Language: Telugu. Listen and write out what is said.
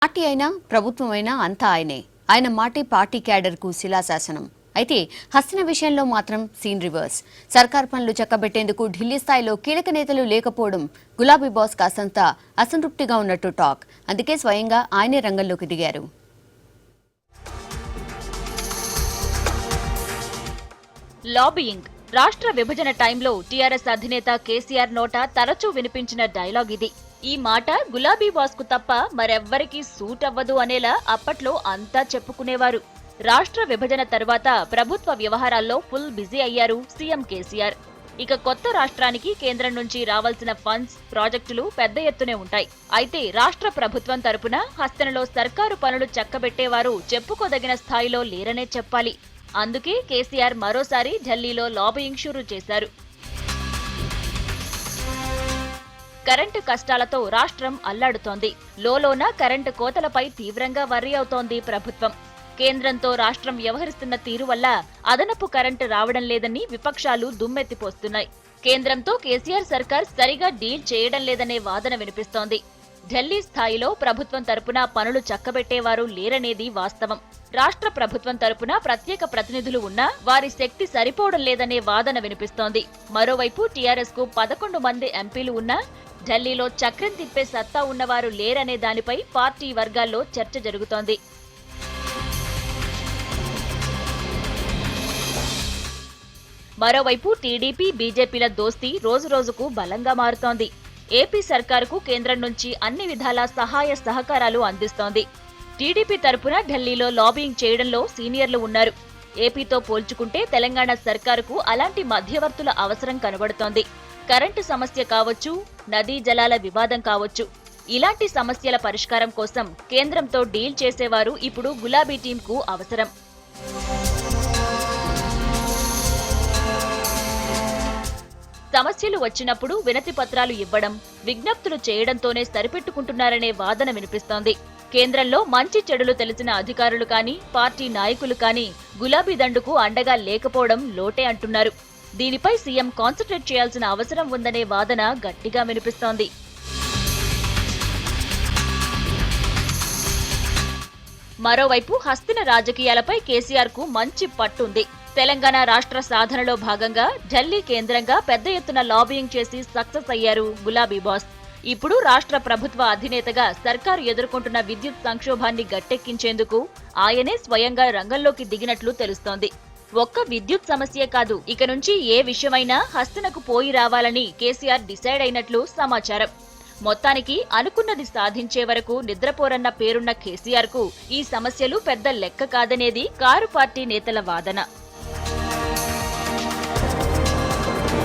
పార్టీ అయినా ప్రభుత్వం అయినా అంతా ఆయనే. ఆయన మాటే పార్టీ క్యాడర్కు శిలాశాసనం. అయితే హస్తిన విషయంలో మాత్రం సీన్ రివర్స్. సర్కార్ పనులు చక్కబెట్టేందుకు ఢిల్లీ స్థాయిలో కీలక నేతలు లేకపోవడం గులాబీ బాస్ కాసంత అసంతృప్తిగా ఉన్నట్టు టాక్. అందుకే స్వయంగా ఆయనే రంగంలోకి దిగారు. లాబియింగ్ రాష్ట్ర విభజన టైంలో టీఆర్ఎస్ అధినేత కేసీఆర్ నోట తరచూ వినిపించిన డైలాగ్ ఇది. ఈ మాట గులాబీ బాస్ కు తప్ప మరెవ్వరికీ సూట్ అవ్వదు అనేలా అప్పట్లో అంతా చెప్పుకునేవారు. రాష్ట్ర విభజన తర్వాత ప్రభుత్వ వ్యవహారాల్లో ఫుల్ బిజీ అయ్యారు సీఎం కేసీఆర్. ఇక కొత్త రాష్ట్రానికి కేంద్రం నుంచి రావాల్సిన ఫండ్స్, ప్రాజెక్టులు పెద్ద ఎత్తునే ఉంటాయి. అయితే రాష్ట్ర ప్రభుత్వం తరపున హస్తనలో సర్కారు పనులు చక్కబెట్టేవారు చెప్పుకోదగిన స్థాయిలో లేరనే చెప్పాలి. అందుకే కేసీఆర్ మరోసారి ఢిల్లీలో లాబియింగ్ షురూ చేశారు. కరెంటు కష్టాలతో రాష్ట్రం అల్లాడుతోంది. లోలోన కరెంటు కోతలపై తీవ్రంగా వర్రీ అవుతోంది ప్రభుత్వం. కేంద్రంతో రాష్ట్రం వ్యవహరిస్తున్న తీరు వల్ల అదనపు కరెంటు రావడం లేదని విపక్షాలు దుమ్మెత్తిపోస్తున్నాయి. కేంద్రంతో కేసీఆర్ సర్కార్ సరిగా డీల్ చేయడం లేదనే వాదన వినిపిస్తోంది. ఢిల్లీ స్థాయిలో ప్రభుత్వం తరపున పనులు చక్కబెట్టేవారు లేరనేది వాస్తవం. రాష్ట్ర ప్రభుత్వం తరపున ప్రత్యేక ప్రతినిధులు ఉన్నా వారి శక్తి సరిపోవడం లేదనే వాదన వినిపిస్తోంది. మరోవైపు టీఆర్ఎస్ కు 11 మంది ఎంపీలు ఉన్నా ఢిల్లీలో చక్రం తిప్పే సత్తా ఉన్నవారు లేరనే దానిపై పార్టీ వర్గాల్లో చర్చ జరుగుతోంది. మరోవైపు టీడీపీ, బీజేపీల దోస్తీ రోజురోజుకు బలంగా మారుతోంది. ఏపీ సర్కారుకు కేంద్రం నుంచి అన్ని విధాల సహాయ సహకారాలు అందిస్తోంది. టీడీపీ తరపున ఢిల్లీలో లాబియింగ్ చేయడంలో సీనియర్లు ఉన్నారు. ఏపీతో పోల్చుకుంటే తెలంగాణ సర్కారుకు అలాంటి మధ్యవర్తుల అవసరం కనబడుతోంది. కరెంటు సమస్య కావచ్చు, నదీ జలాల వివాదం కావచ్చు, ఇలాంటి సమస్యల పరిష్కారం కోసం కేంద్రంతో డీల్ చేసేవారు ఇప్పుడు గులాబీ టీంకు అవసరం. సమస్యలు వచ్చినప్పుడు వినతి పత్రాలు ఇవ్వడం, విజ్ఞప్తులు చేయడంతోనే సరిపెట్టుకుంటున్నారనే వాదన వినిపిస్తోంది. కేంద్రంలో మంచి చెడులు తెలిసిన అధికారులు కానీ, పార్టీ నాయకులు కానీ గులాబీ దండుకు అండగా లేకపోవడం లోటే అంటున్నారు. దీనిపై సీఎం కాన్సంట్రేట్ చేయాల్సిన అవసరం ఉందనే వాదన గట్టిగా వినిపిస్తోంది. మరోవైపు హస్తిన రాజకీయాలపై కేసీఆర్ కు మంచి పట్టుంది. తెలంగాణ రాష్ట్ర సాధనలో భాగంగా ఢిల్లీ కేంద్రంగా పెద్ద ఎత్తున లాబియింగ్ చేసి సక్సెస్ అయ్యారు గులాబీ బాస్. ఇప్పుడు రాష్ట్ర ప్రభుత్వ అధినేతగా సర్కారు ఎదుర్కొంటున్న విద్యుత్ సంక్షోభాన్ని గట్టెక్కించేందుకు ఆయనే స్వయంగా రంగంలోకి దిగినట్లు తెలుస్తోంది. ఒక్క విద్యుత్ సమస్యే కాదు, ఇక నుంచి ఏ విషయమైనా హస్తినకు పోయి రావాలని కేసీఆర్ డిసైడ్ అయినట్లు సమాచారం. మొత్తానికి అనుకున్నది సాధించే వరకు నిద్రపోరన్న పేరున్న కేసీఆర్ కు ఈ సమస్యలు పెద్ద లెక్క కాదనేది కారు పార్టీ నేతల వాదన.